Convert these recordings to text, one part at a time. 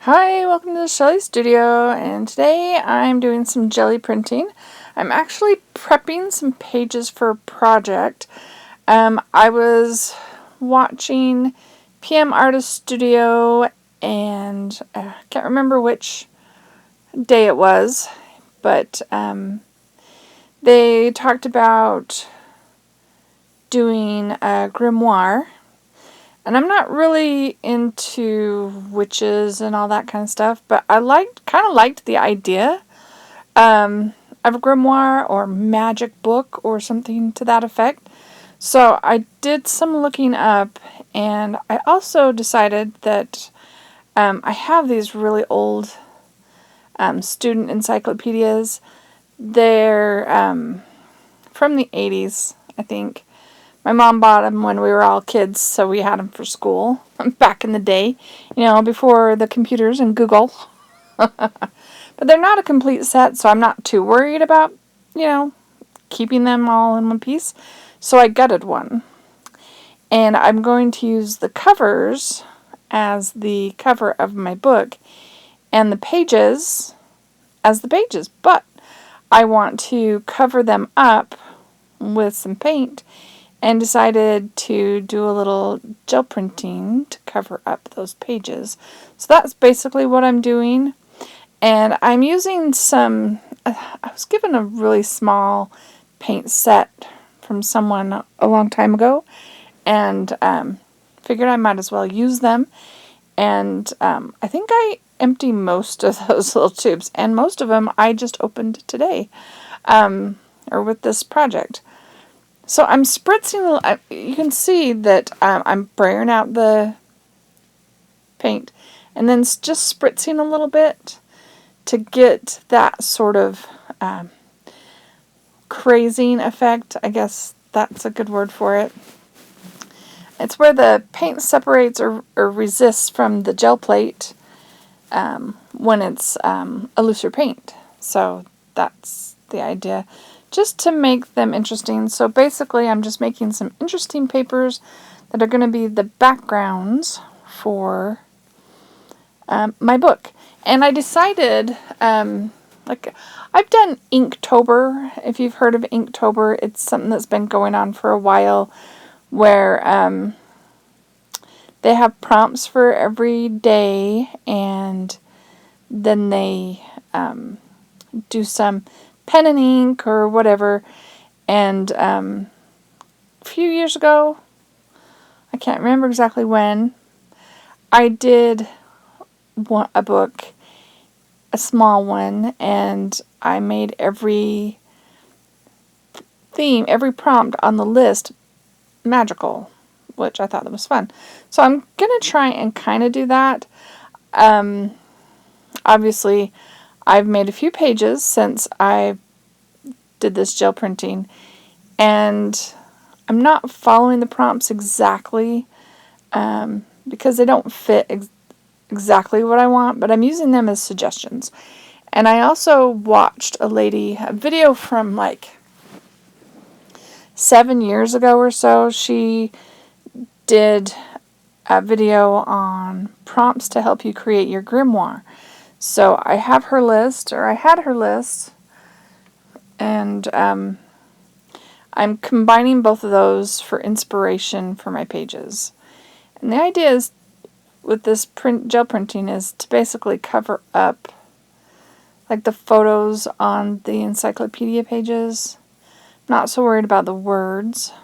Hi, welcome to the Shelly Studio, and today I'm doing some jelly printing. I'm actually prepping some pages for a project. I was watching PM Artist Studio, and I can't remember which day it was, but they talked about doing a grimoire. And I'm not really into witches and all that kind of stuff, but I kind of liked the idea of a grimoire or magic book or something to that effect. So I did some looking up, and I also decided that I have these really old student encyclopedias. They're from the 80s, I think. My mom bought them when we were all kids, so we had them for school back in the day, before the computers and Google. But they're not a complete set, so I'm not too worried about, keeping them all in one piece. So I gutted one. And I'm going to use the covers as the cover of my book and the pages as the pages. But I want to cover them up with some paint and decided to do a little gel printing to cover up those pages. So that's basically what I'm doing. And I'm using I was given a really small paint set from someone a long time ago, and figured I might as well use them. And I think I empty most of those little tubes, and most of them I just opened today, or with this project. So I'm spritzing, you can see that I'm spraying out the paint and then just spritzing a little bit to get that sort of crazing effect. I guess that's a good word for it. It's where the paint separates or resists from the gel plate when it's a looser paint. So that's the idea. Just to make them interesting. So basically I'm just making some interesting papers that are going to be the backgrounds for my book. And I decided, I've done Inktober. If you've heard of Inktober, it's something that's been going on for a while where they have prompts for every day, and then they do some pen and ink or whatever. And a few years ago, I can't remember exactly when, I did a book, a small one, and I made every theme, every prompt on the list magical, which I thought that was fun. So I'm going to try and kind of do that. Obviously, I've made a few pages since I did this gel printing, and I'm not following the prompts exactly because they don't fit exactly what I want, but I'm using them as suggestions. And I also watched a video from like 7 years ago or so. She did a video on prompts to help you create your grimoire. So I had her list, and I'm combining both of those for inspiration for my pages. And the idea is, with this gel printing, is to basically cover up like the photos on the encyclopedia pages. Not so worried about the words,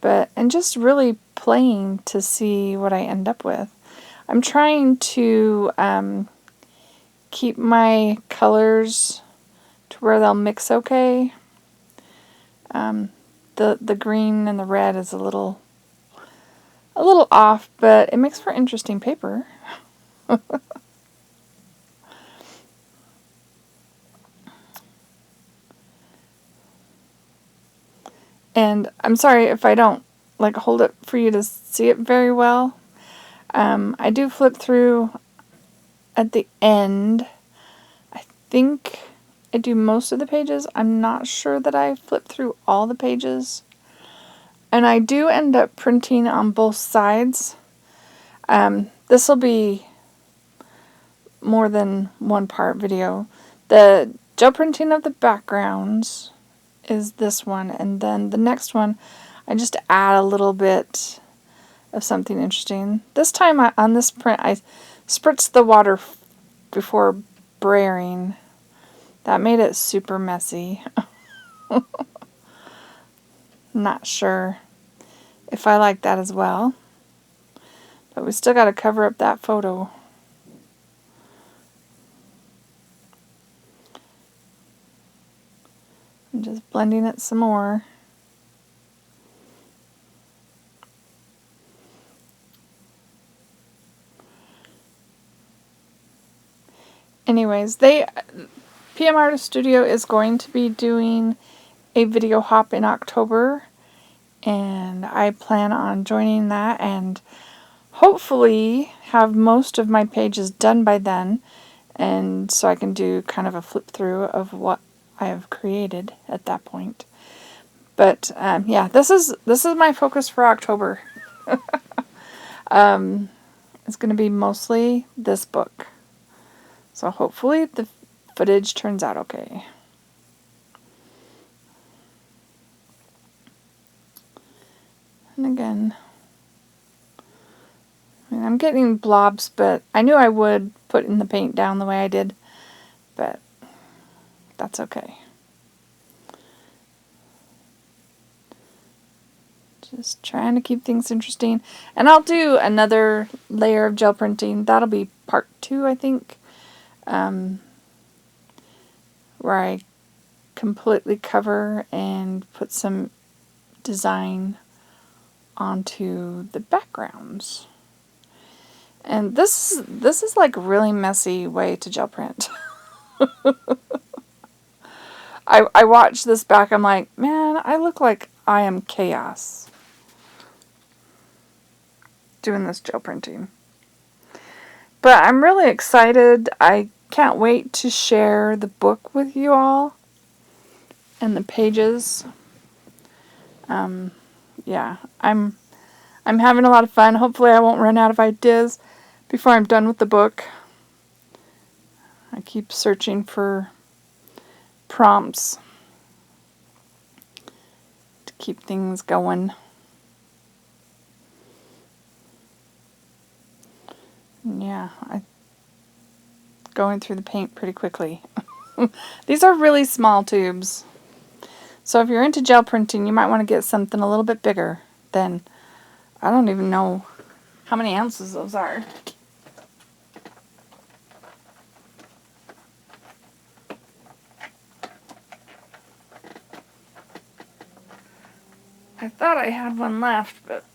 and just really playing to see what I end up with. I'm trying to keep my colors to where they'll mix okay. The green and the red is a little off, but it makes for interesting paper. And I'm sorry if I don't hold it for you to see it very well. I do flip through at the end. I think I do most of the pages. I'm not sure that I flip through all the pages. And I do end up printing on both sides. This will be more than one part video. The gel printing of the backgrounds is this one, and then the next one I just add a little bit of something interesting. This time on this print I spritzed the water before brayering. That made it super messy. Not sure if I like that as well, but we still got to cover up that photo. I'm just blending it some more. Anyways, PM Artist Studio is going to be doing a video hop in October, and I plan on joining that and hopefully have most of my pages done by then, and so I can do kind of a flip through of what I have created at that point. But yeah, this is my focus for October. It's going to be mostly this book. So hopefully the footage turns out okay. And again, I mean, I'm getting blobs, but I knew I would putting the paint down the way I did, but that's okay. Just trying to keep things interesting. And I'll do another layer of gel printing. That'll be part 2, I think. Where I completely cover and put some design onto the backgrounds. And this is like a really messy way to gel print. I watched this back, I'm like, man, I look like I am chaos doing this gel printing. But I'm really excited. I can't wait to share the book with you all and the pages. Yeah, I'm having a lot of fun. Hopefully I won't run out of ideas before I'm done with the book. I keep searching for prompts to keep things going. Yeah, I'm going through the paint pretty quickly. These are really small tubes. So if you're into gel printing, you might want to get something a little bit bigger than, I don't even know how many ounces those are. I thought I had one left, but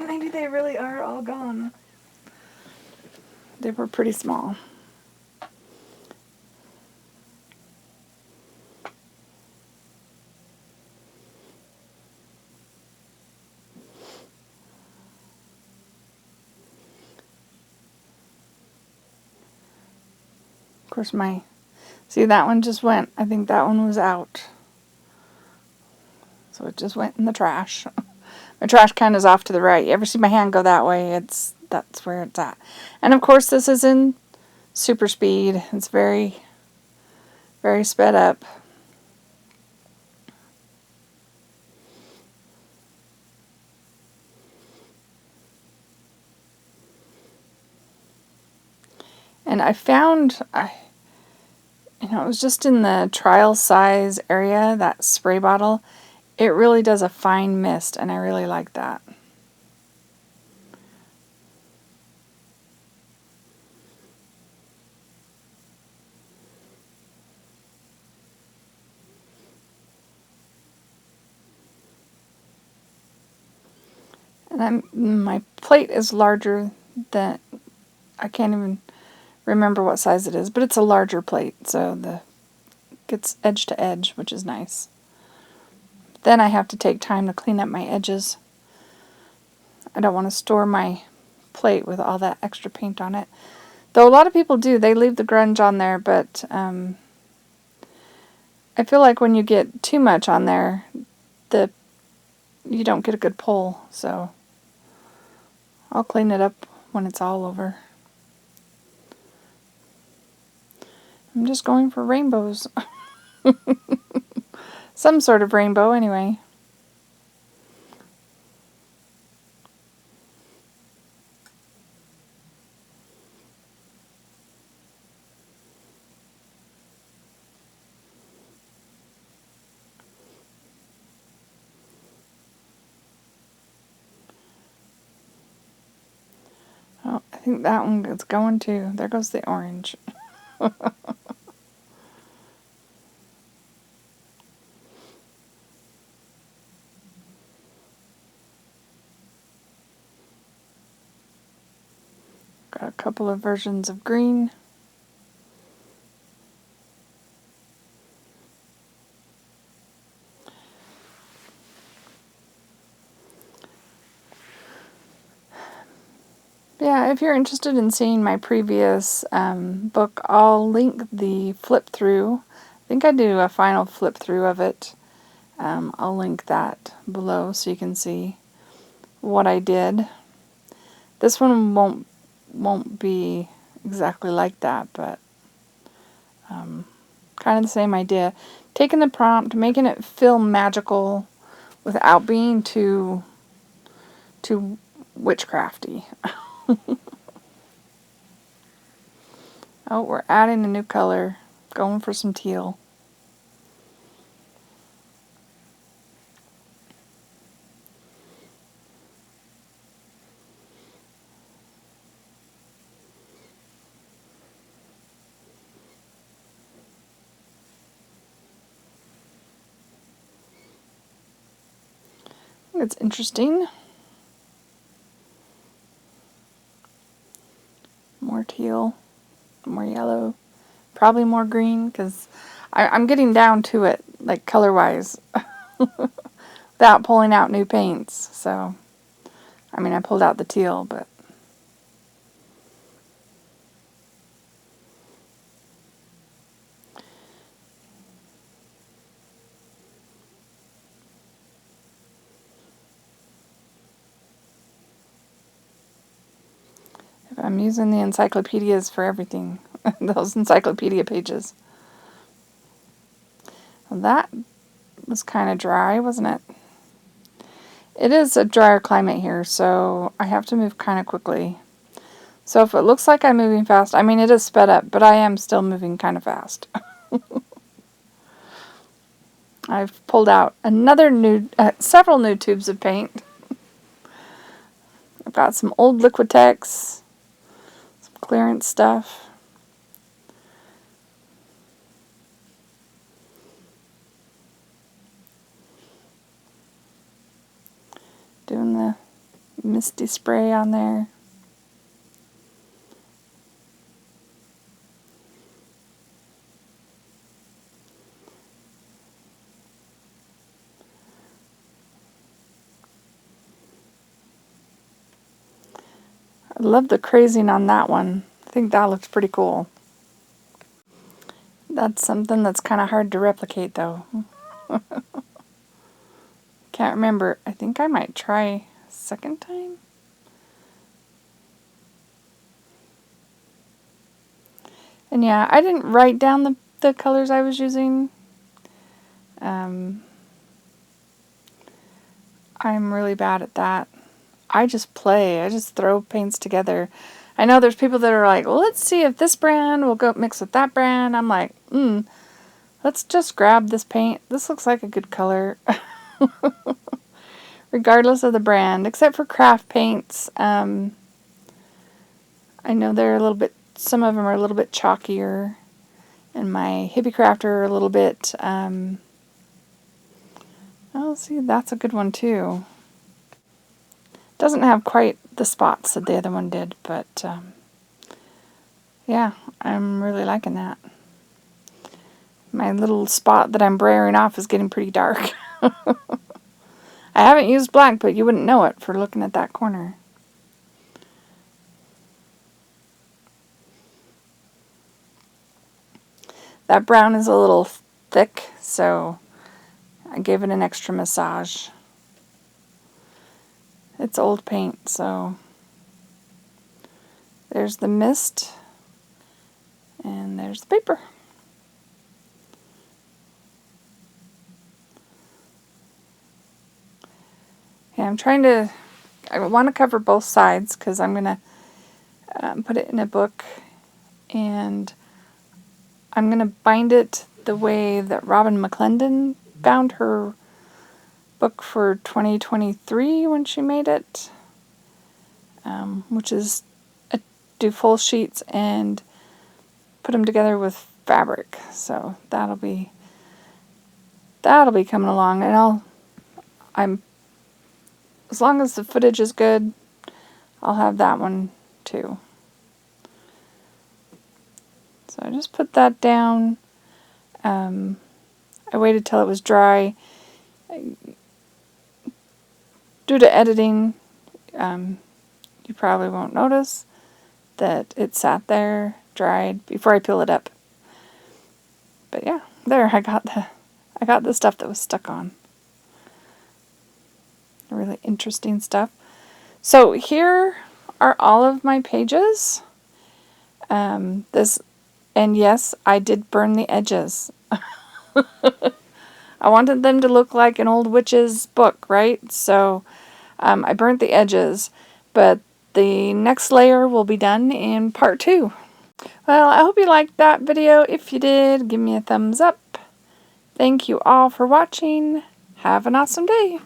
maybe they really are all gone. They were pretty small. Of course, see, that one just went. I think that one was out. So it just went in the trash. My trash can is off to the right. You ever see my hand go that way? That's where it's at. And of course, this is in super speed. It's very, very sped up. And I found, it was just in the trial size area, that spray bottle. It really does a fine mist, and I really like that. And my plate is larger than, I can't even remember what size it is, but it's a larger plate, so it gets edge to edge, which is nice. Then I have to take time to clean up my edges. I don't want to store my plate with all that extra paint on it. Though a lot of people do, they leave the grunge on there, but I feel like when you get too much on there, you don't get a good pull, so I'll clean it up when it's all over. I'm just going for rainbows. Some sort of rainbow, anyway. Oh, I think that one is going too. There goes the orange. Got a couple of versions of green. Yeah, if you're interested in seeing my previous book, I'll link the flip through. I think I do a final flip through of it. I'll link that below so you can see what I did. This one won't be exactly like that, but kind of the same idea. Taking the prompt, making it feel magical without being too witchcrafty. Oh, we're adding a new color. Going for some teal. It's interesting. More teal, more yellow, probably more green, because I'm getting down to it, like color-wise, without pulling out new paints. So, I mean, I pulled out the teal, but if I'm using the encyclopedias for everything, those encyclopedia pages. Well, that was kind of dry, wasn't it? It is a drier climate here, so I have to move kind of quickly. So if it looks like I'm moving fast, I mean, it is sped up, but I am still moving kind of fast. I've pulled out several new tubes of paint. I've got some old Liquitex, some clearance stuff. Doing the misty spray on there. I love the crazing on that one. I think that looks pretty cool. That's something that's kind of hard to replicate, though. Can't remember. I think I might try a second time. And yeah, I didn't write down the colors I was using. I'm really bad at that. I just play. I just throw paints together. I know there's people that are like, well, let's see if this brand will go mix with that brand. I'm like, let's just grab this paint. This looks like a good color. Regardless of the brand, except for craft paints. I know they're a little bit, some of them are a little bit chalkier. And my Hippie Crafter are a little bit, oh, see, that's a good one too. Doesn't have quite the spots that the other one did, but yeah, I'm really liking that. My little spot that I'm brayering off is getting pretty dark. I haven't used black, but you wouldn't know it for looking at that corner. That brown is a little thick, so I gave it an extra massage. It's old paint, so there's the mist, and there's the paper. I'm trying to, I want to cover both sides because I'm going to put it in a book, and I'm going to bind it the way that Robin McClendon bound her book for 2023 when she made it, which is do full sheets and put them together with fabric. So that'll be coming along, and I'm as long as the footage is good, I'll have that one too. So I just put that down. I waited till it was dry. Due to editing, you probably won't notice that it sat there, dried, before I peel it up. But yeah, there, I got the stuff that was stuck on. Really interesting stuff. So here are all of my pages. And yes, I did burn the edges. I wanted them to look like an old witch's book, right? So I burnt the edges, but the next layer will be done in part 2. Well, I hope you liked that video. If you did, give me a thumbs up. Thank you all for watching. Have an awesome day.